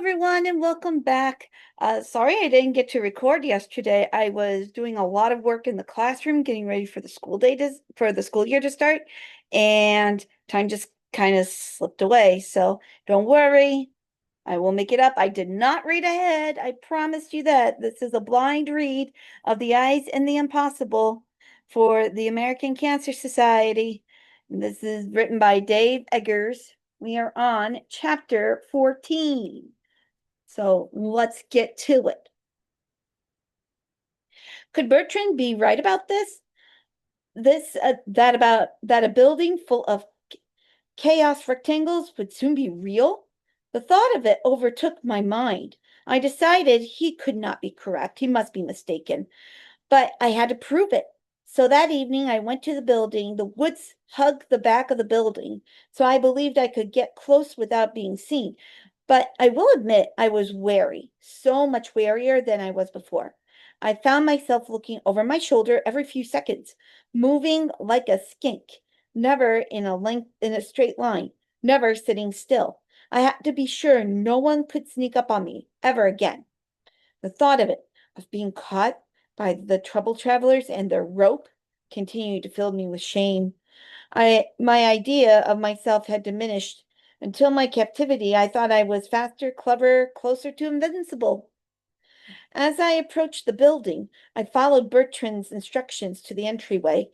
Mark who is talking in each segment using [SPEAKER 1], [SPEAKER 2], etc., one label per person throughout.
[SPEAKER 1] everyone, and welcome back. Sorry I didn't get to record yesterday. I was doing a lot of work in the classroom, getting ready for the school year to start, and time just kind of slipped away. So don't worry, I will make it up. I did not read ahead. I promised you that. This is a blind read of The Eyes and the Impossible for the American Cancer Society. This is written by Dave Eggers. We are on chapter 14. So let's get to it. Could Bertrand be right about this? That a building full of chaos rectangles would soon be real? The thought of it overtook my mind. I decided he could not be correct. He must be mistaken. But I had to prove it. So that evening I went to the building. The woods hugged the back of the building, so I believed I could get close without being seen. But I will admit I was wary, so much warier than I was before. I found myself looking over my shoulder every few seconds, moving like a skink, never in a straight line, never sitting still. I had to be sure no one could sneak up on me ever again. The thought of being caught by the trouble travelers and their rope continued to fill me with shame. My idea of myself had diminished. Until my captivity, I thought I was faster, clever, closer to invincible. As I approached the building, I followed Bertrand's instructions to the entryway.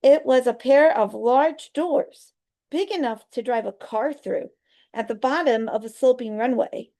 [SPEAKER 1] It was a pair of large doors, big enough to drive a car through, at the bottom of a sloping runway.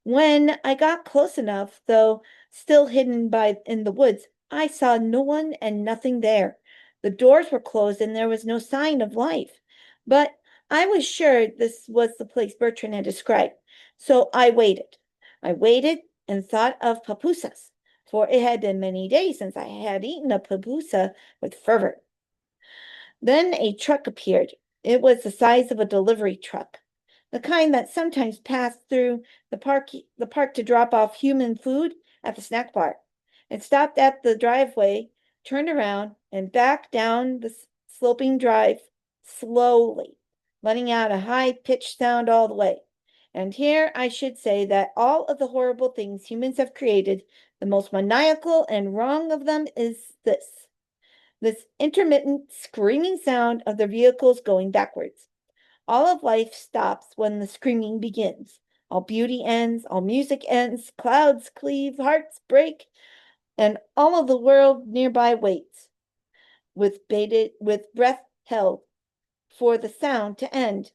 [SPEAKER 1] When I got close enough, though still hidden in the woods, I saw no one and nothing there. The doors were closed and there was no sign of life. But I was sure this was the place Bertrand had described. So I waited. I waited and thought of pupusas, for it had been many days since I had eaten a pupusa with fervor. Then a truck appeared. It was the size of a delivery truck, the kind that sometimes passed through the park to drop off human food at the snack bar. It stopped at the driveway, turned around, and backed down the sloping drive slowly, letting out a high-pitched sound all the way. And here I should say that all of the horrible things humans have created, the most maniacal and wrong of them is this intermittent screaming sound of the vehicles going backwards. All of life stops when the screaming begins. All beauty ends, all music ends, clouds cleave, hearts break, and all of the world nearby waits with breath held for the sound to end.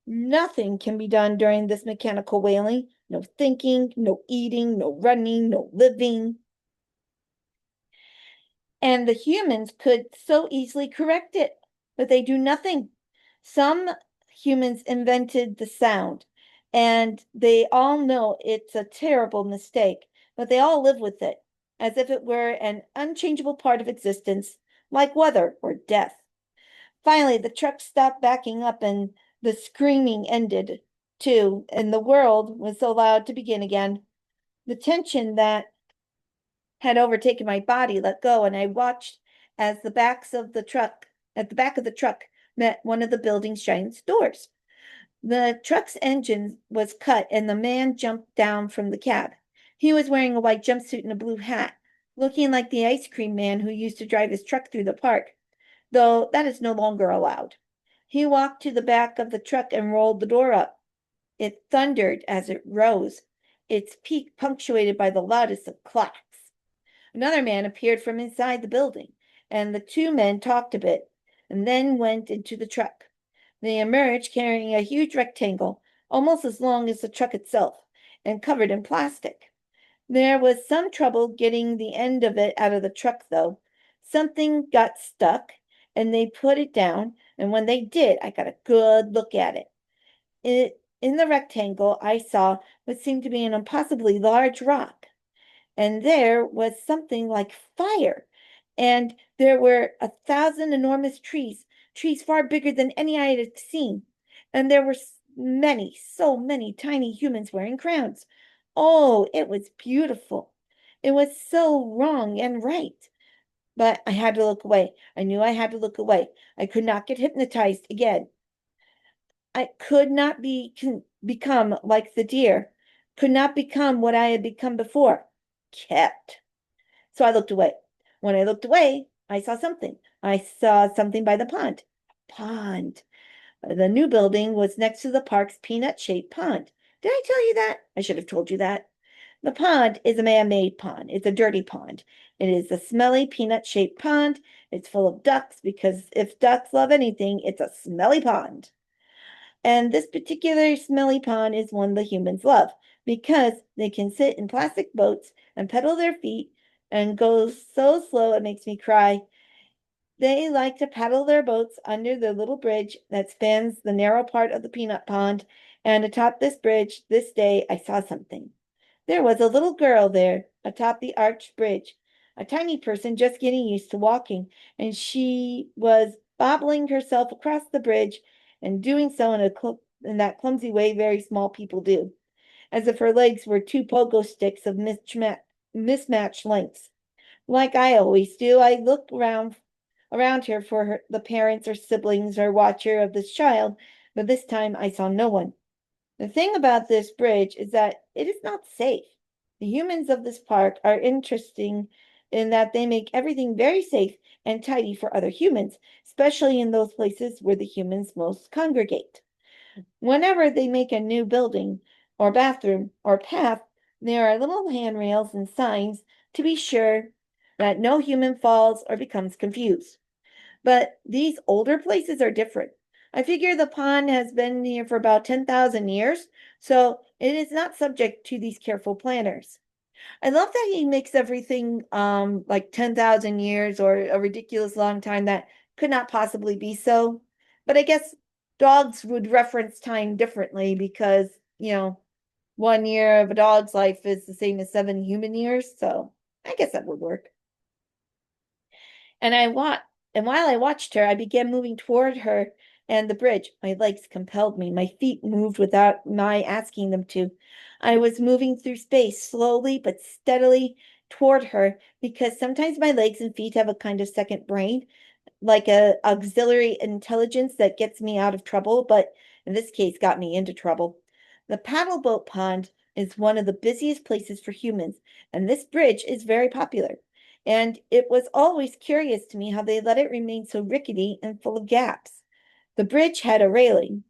[SPEAKER 1] Nothing can be done during this mechanical wailing. No thinking, no eating, no running, no living. And the humans could so easily correct it, but they do nothing. Some humans invented the sound, and they all know it's a terrible mistake, but they all live with it as if it were an unchangeable part of existence, like weather or death. Finally, the truck stopped backing up and the screaming ended too, and the world was allowed to begin again. The tension that had overtaken my body let go, and I watched as at the back of the truck met one of the building's giant doors. The truck's engine was cut, and the man jumped down from the cab. He was wearing a white jumpsuit and a blue hat, looking like the ice cream man who used to drive his truck through the park, though that is no longer allowed. He walked to the back of the truck and rolled the door up. It thundered as it rose, its peak punctuated by the loudest of claps. Another man appeared from inside the building, and the two men talked a bit, and then went into the truck. They emerged carrying a huge rectangle, almost as long as the truck itself, and covered in plastic. There was some trouble getting the end of it out of the truck, though. Something got stuck, and they put it down, and when they did, I got a good look at it. In the rectangle, I saw what seemed to be an impossibly large rock, and there was something like fire, and there were 1,000 enormous trees far bigger than any I had seen, and there were many, so many tiny humans wearing crowns. Oh, it was beautiful. It was so wrong and right. But I had to look away. I knew I had to look away. I could not get hypnotized again. I could not become like the deer, could not become what I had become before. Kept. So I looked away. When I looked away, I saw something. I saw something by the pond. Pond. The new building was next to the park's peanut-shaped pond. Did I tell you that? I should have told you that. The pond is a man-made pond. It's a dirty pond. It is a smelly peanut-shaped pond. It's full of ducks because if ducks love anything, it's a smelly pond. And this particular smelly pond is one the humans love because they can sit in plastic boats and pedal their feet and go so slow it makes me cry. They like to paddle their boats under the little bridge that spans the narrow part of the peanut pond. And atop this bridge, this day, I saw something. There was a little girl there atop the arched bridge, a tiny person just getting used to walking, and she was bobbling herself across the bridge and doing so in that clumsy way very small people do, as if her legs were two pogo sticks of mismatched lengths. Like I always do, I look around her for the parents or siblings or watcher of this child, but this time I saw no one. The thing about this bridge is that it is not safe. The humans of this park are interesting in that they make everything very safe and tidy for other humans, especially in those places where the humans most congregate. Whenever they make a new building or bathroom or path, there are little handrails and signs to be sure that no human falls or becomes confused. But these older places are different. I figure the pond has been here for about 10,000 years, so it is not subject to these careful planners. I love that he makes everything like 10,000 years or a ridiculous long time that could not possibly be so. But I guess dogs would reference time differently because, 1 year of a dog's life is the same as 7 human years. So I guess that would work. And I wa and while I watched her, I began moving toward her and the bridge. My legs compelled me. My feet moved without my asking them to. I was moving through space slowly but steadily toward her because sometimes my legs and feet have a kind of second brain, like a auxiliary intelligence that gets me out of trouble, but in this case got me into trouble. The paddle boat pond is one of the busiest places for humans, and this bridge is very popular. And it was always curious to me how they let it remain so rickety and full of gaps. The bridge had a railing,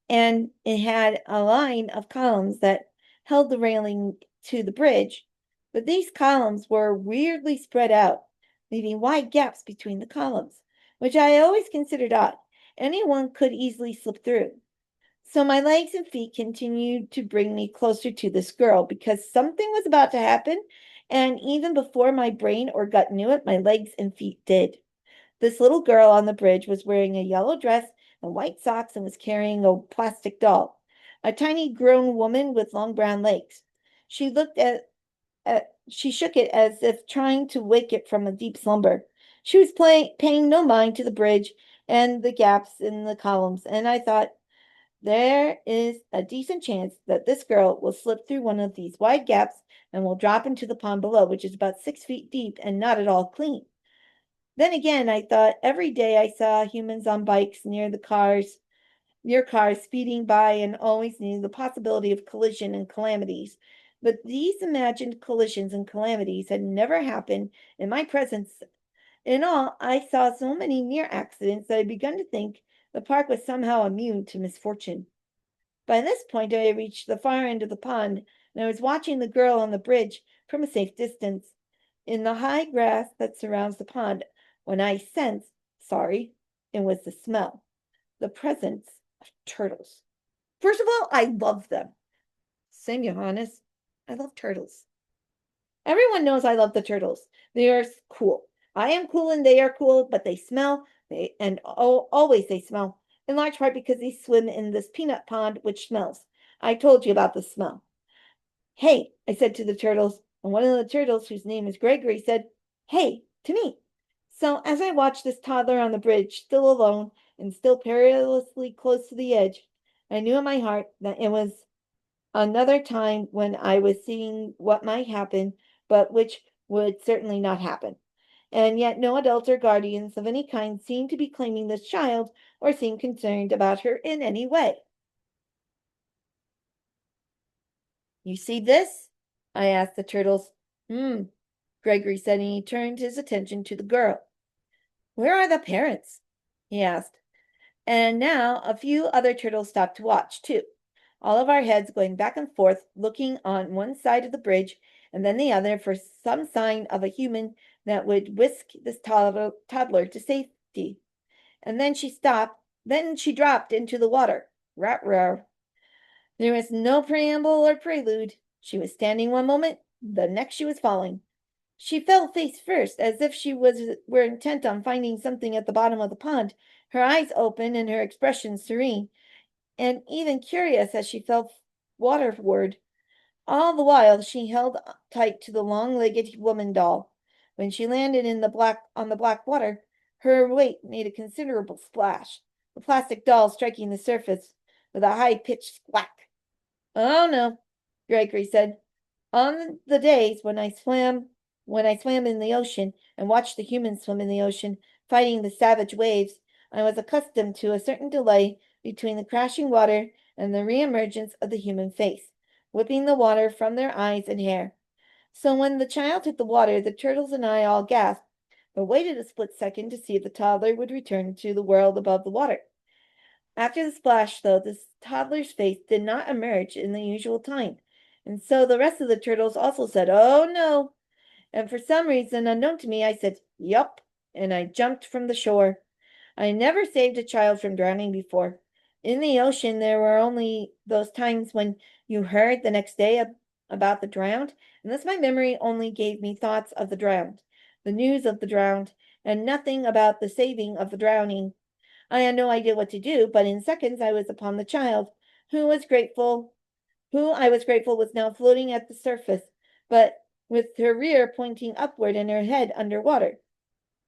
[SPEAKER 1] and it had a line of columns that held the railing to the bridge, but these columns were weirdly spread out, leaving wide gaps between the columns, which I always considered odd. Anyone could easily slip through. So my legs and feet continued to bring me closer to this girl because something was about to happen, and even before my brain or gut knew it, my legs and feet did. This little girl on the bridge was wearing a yellow dress and white socks and was carrying a plastic doll, a tiny grown woman with long brown legs. She looked she shook it as if trying to wake it from a deep slumber. She was paying no mind to the bridge and the gaps in the columns, and I thought, there is a decent chance that this girl will slip through one of these wide gaps and will drop into the pond below, which is about 6 feet deep and not at all clean. Then again, I thought every day I saw humans on bikes near cars speeding by and always knew the possibility of collision and calamities. But these imagined collisions and calamities had never happened in my presence. In all, I saw so many near accidents that I begun to think the park was somehow immune to misfortune. By this point, I had reached the far end of the pond, and I was watching the girl on the bridge from a safe distance in the high grass that surrounds the pond when I sensed, sorry, it was the smell, the presence of turtles. First of all, I love them. Same, Johannes. I love turtles. Everyone knows I love the turtles. They are cool. I am cool and they are cool, but they smell. Always they smell. In large part because they swim in this peanut pond, which smells. I told you about the smell. Hey, I said to the turtles, and one of the turtles, whose name is Gregory, said, hey, to me. So as I watched this toddler on the bridge, still alone and still perilously close to the edge, I knew in my heart that it was another time when I was seeing what might happen, but which would certainly not happen. And yet no adults or guardians of any kind seemed to be claiming this child or seemed concerned about her in any way. You see this? I asked the turtles. Gregory said, and he turned his attention to the girl. Where are the parents? He asked. And now a few other turtles stopped to watch, too. All of our heads going back and forth, looking on one side of the bridge and then the other for some sign of a human that would whisk this toddler to safety. And then she stopped. Then she dropped into the water. Rat-roar. There was no preamble or prelude. She was standing one moment, the next she was falling. She fell face first, as if she were intent on finding something at the bottom of the pond, her eyes open and her expression serene, and even curious as she fell waterward. All the while she held tight to the long-legged woman doll. When she landed on the black water, her weight made a considerable splash, the plastic doll striking the surface with a high-pitched squawk. Oh no, Gregory said. On the days when I swam in the ocean and watched the humans swim in the ocean, fighting the savage waves, I was accustomed to a certain delay between the crashing water and the reemergence of the human face, whipping the water from their eyes and hair. So when the child hit the water, the turtles and I all gasped, but waited a split second to see if the toddler would return to the world above the water. After the splash, though, the toddler's face did not emerge in the usual time, and so the rest of the turtles also said, "Oh no!" And for some reason unknown to me, I said, "Yup," and I jumped from the shore. I never saved a child from drowning before. In the ocean, there were only those times when you heard the next day about the drowned, and thus my memory only gave me thoughts of the drowned, the news of the drowned, and nothing about the saving of the drowning. I had no idea what to do, but in seconds I was upon the child, who I was grateful was now floating at the surface, but with her rear pointing upward and her head under water.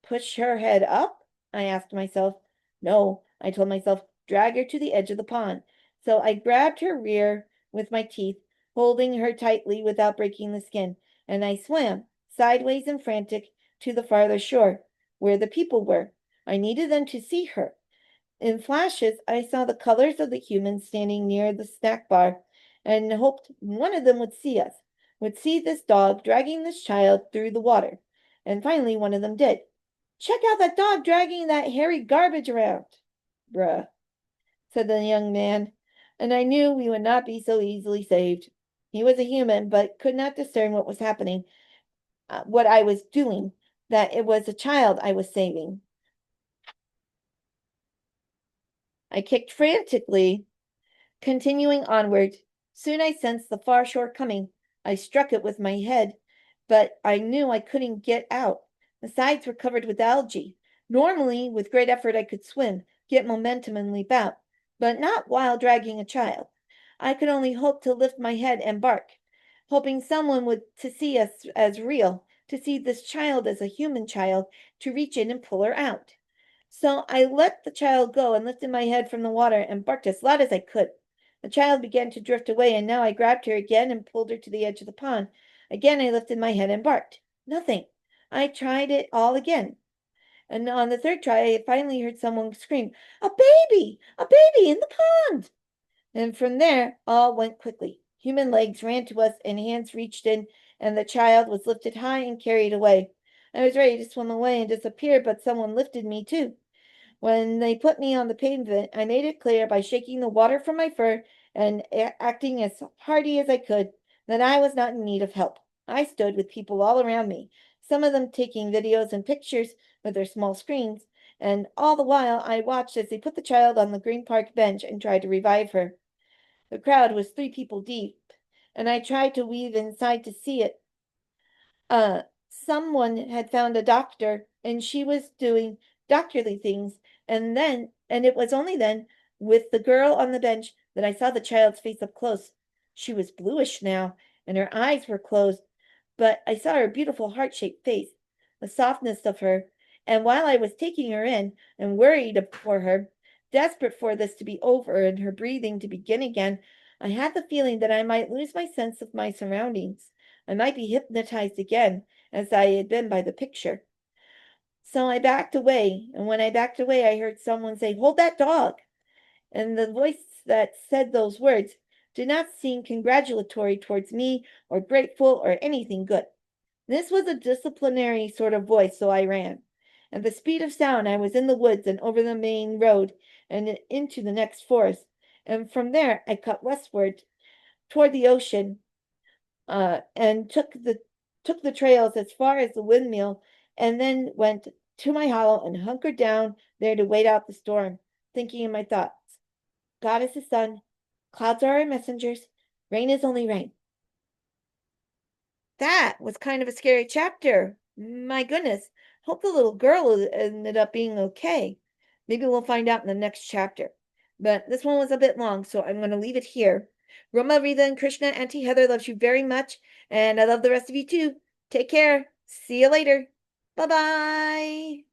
[SPEAKER 1] Push her head up? I asked myself. No, I told myself, drag her to the edge of the pond. So I grabbed her rear with my teeth, holding her tightly without breaking the skin, and I swam, sideways and frantic, to the farther shore, where the people were. I needed them to see her. In flashes, I saw the colors of the humans standing near the snack bar, and hoped one of them would see us, would see this dog dragging this child through the water. And finally, one of them did. Check out that dog dragging that hairy garbage around. Bruh, said the young man, and I knew we would not be so easily saved. He was a human, but could not discern what was happening, what I was doing, that it was a child I was saving. I kicked frantically, continuing onward. Soon I sensed the far shore coming. I struck it with my head, but I knew I couldn't get out. The sides were covered with algae. Normally, with great effort, I could swim, get momentum, and leap out, but not while dragging a child. I could only hope to lift my head and bark, hoping someone would to see us as real, to see this child as a human child, to reach in and pull her out. So I let the child go and lifted my head from the water and barked as loud as I could. The child began to drift away, and now I grabbed her again and pulled her to the edge of the pond. Again I lifted my head and barked. Nothing. I tried it all again. And on the third try, I finally heard someone scream, "A baby! A baby in the pond!" And from there, all went quickly. Human legs ran to us, and hands reached in, and the child was lifted high and carried away. I was ready to swim away and disappear, but someone lifted me too. When they put me on the pavement, I made it clear by shaking the water from my fur and acting as hearty as I could that I was not in need of help. I stood with people all around me, some of them taking videos and pictures with their small screens, and all the while I watched as they put the child on the Green Park bench and tried to revive her. The crowd was 3 people deep, and I tried to weave inside to see it. Someone had found a doctor, and she was doing doctorly things, and it was only then, with the girl on the bench, that I saw the child's face up close. She was bluish now, and her eyes were closed, but I saw her beautiful heart-shaped face, the softness of her, and while I was taking her in and worried for her, desperate for this to be over and her breathing to begin again, I had the feeling that I might lose my sense of my surroundings. I might be hypnotized again, as I had been by the picture. So I backed away, and when I backed away, I heard someone say, "Hold that dog." And the voice that said those words did not seem congratulatory towards me or grateful or anything good. This was a disciplinary sort of voice, so I ran. At the speed of sound, I was in the woods and over the main road and into the next forest. And from there, I cut westward toward the ocean, and took the trails as far as the windmill, and then went to my hollow and hunkered down there to wait out the storm, thinking in my thoughts, God is the sun, clouds are our messengers, rain is only rain. That was kind of a scary chapter. My goodness. Hope the little girl ended up being okay. Maybe we'll find out in the next chapter. But this one was a bit long, so I'm going to leave it here. Roma, Rita, and Krishna, Auntie Heather loves you very much, and I love the rest of you too. Take care. See you later. Bye-bye.